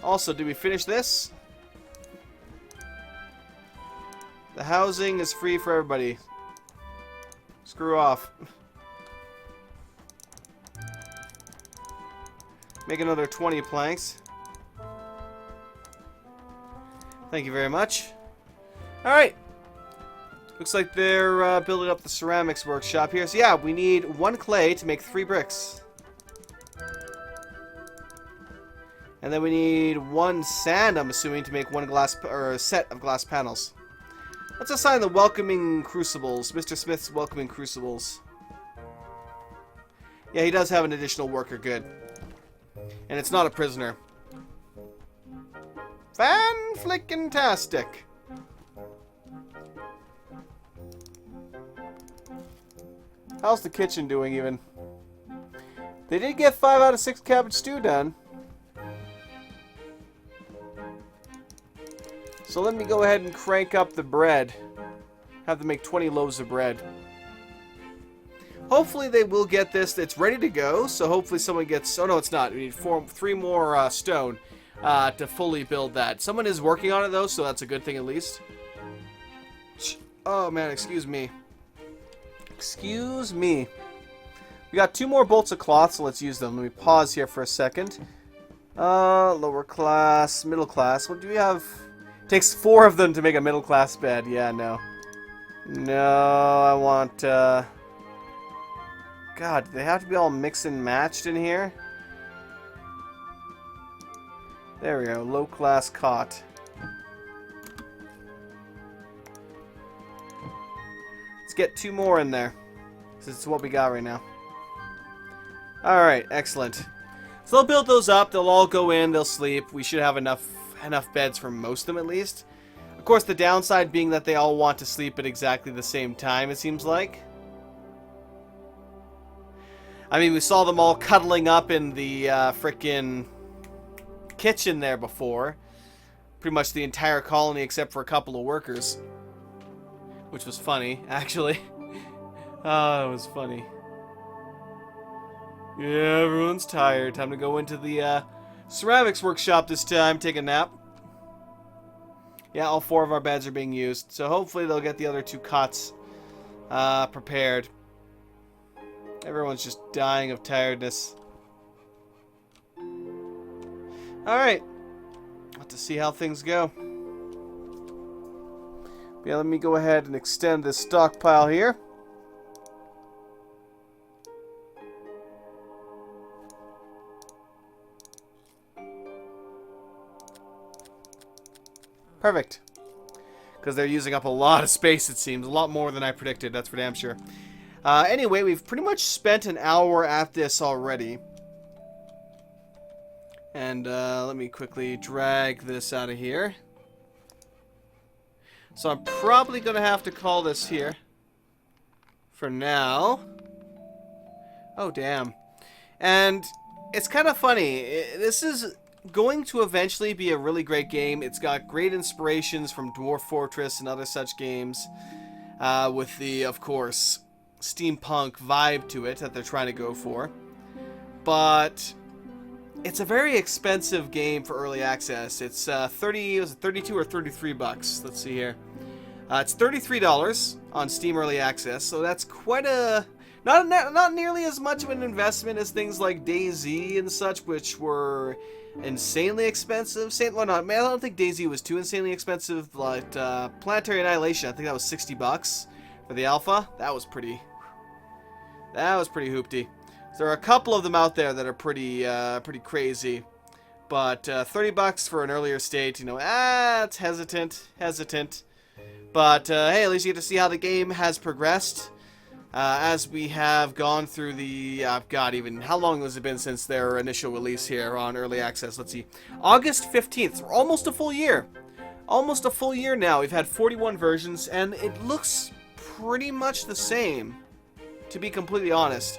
Also, did we finish this? The housing is free for everybody. Screw off. Make another 20 planks. Thank you very much. Alright. Looks like they're building up the ceramics workshop here. So yeah, we need 1 clay to make 3 bricks. And then we need 1 sand, I'm assuming, to make 1 glass or a set of glass panels. Let's assign the welcoming crucibles. Mr. Smith's welcoming crucibles. Yeah, he does have an additional worker. Good. And it's not a prisoner. Fan-flickin-tastic. How's the kitchen doing, even? They did get 5 out of 6 cabbage stew done. So let me go ahead and crank up the bread. Have them make 20 loaves of bread. Hopefully they will get this. It's ready to go, so hopefully someone gets... Oh, no, it's not. We need 3 more stone to fully build that. Someone is working on it, though, so that's a good thing at least. Oh, man, excuse me. Excuse me. We got 2 more bolts of cloth, so let's use them. Let me pause here for a second. Lower class, middle class. What do we have? Takes 4 of them to make a middle class bed. Yeah, no. No, I want, God, do they have to be all mixed and matched in here? There we go. Low class cot. Let's get 2 more in there. This is what we got right now. Alright, excellent. So they'll build those up. They'll all go in. They'll sleep. We should have enough beds for most of them at least. Of course, the downside being that they all want to sleep at exactly the same time, it seems like. I mean, we saw them all cuddling up in the frickin' kitchen there before. Pretty much the entire colony except for a couple of workers. Which was funny, actually. Oh, it was funny. Yeah, everyone's tired. Time to go into the ceramics workshop this time. Take a nap. Yeah, all 4 of our beds are being used. So hopefully they'll get the other 2 cots prepared. Everyone's just dying of tiredness. Alright. Let's see how things go. Yeah, let me go ahead and extend this stockpile here. Perfect. Because they're using up a lot of space, it seems. A lot more than I predicted, that's for damn sure. Anyway, we've pretty much spent an hour at this already. And let me quickly drag this out of here. So I'm probably going to have to call this here for now. Oh, damn. And it's kind of funny. This is going to eventually be a really great game. It's got great inspirations from Dwarf Fortress and other such games. With the, of course, steampunk vibe to it that they're trying to go for. But it's a very expensive game for early access. It's 32 or 33 bucks. Let's see here. It's $33 on Steam Early Access, so that's quite a not nearly as much of an investment as things like DayZ and such, which were insanely expensive. Well, no, man, I don't think DayZ was too insanely expensive, but Planetary Annihilation, I think that was 60 bucks for the alpha. That was pretty hoopty. So there are a couple of them out there that are pretty crazy. But $30 for an earlier state, you know, it's hesitant. But hey, at least you get to see how the game has progressed as we have gone through the, God, even, how long has it been since their initial release here on Early Access? Let's see, August 15th, almost a full year. Almost a full year now. We've had 41 versions, and it looks pretty much the same, to be completely honest.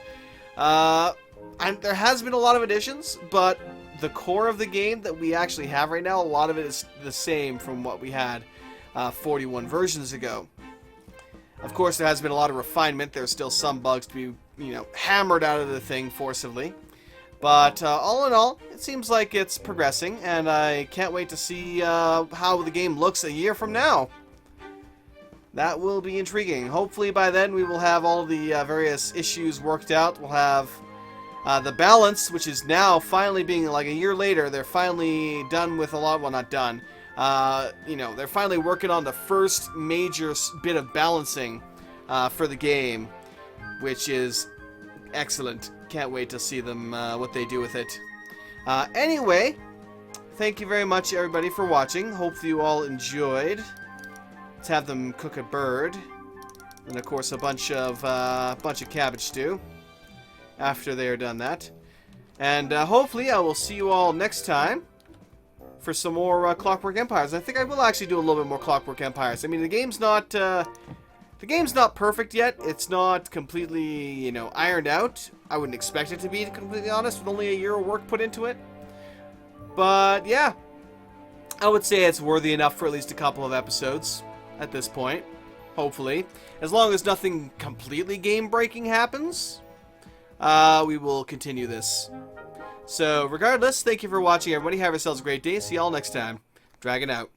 And there has been a lot of additions, but the core of the game that we actually have right now, a lot of it is the same from what we had 41 versions ago. Of course, there has been a lot of refinement. There's still some bugs to be, you know, hammered out of the thing forcibly. But all in all, it seems like it's progressing, and I can't wait to see how the game looks a year from now. That will be intriguing. Hopefully by then we will have all the various issues worked out. We'll have the balance, which is now finally being, like a year later, they're finally done with a lot, well, not done. You know, they're finally working on the first major bit of balancing for the game, which is excellent. Can't wait to see them, what they do with it. Anyway, thank you very much, everybody, for watching. Hope you all enjoyed. Let's have them cook a bird. And, of course, a bunch of cabbage stew after they are done that. And hopefully I will see you all next time for some more Clockwork Empires. I think I will actually do a little bit more Clockwork Empires. I mean, the game's not perfect yet. It's not completely, you know, ironed out. I wouldn't expect it to be, to be completely honest, with only a year of work put into it. But yeah, I would say it's worthy enough for at least a couple of episodes at this point. Hopefully, as long as nothing completely game-breaking happens, we will continue this. So, regardless, thank you for watching, everybody. Have yourselves a great day. See y'all next time. Dragon out.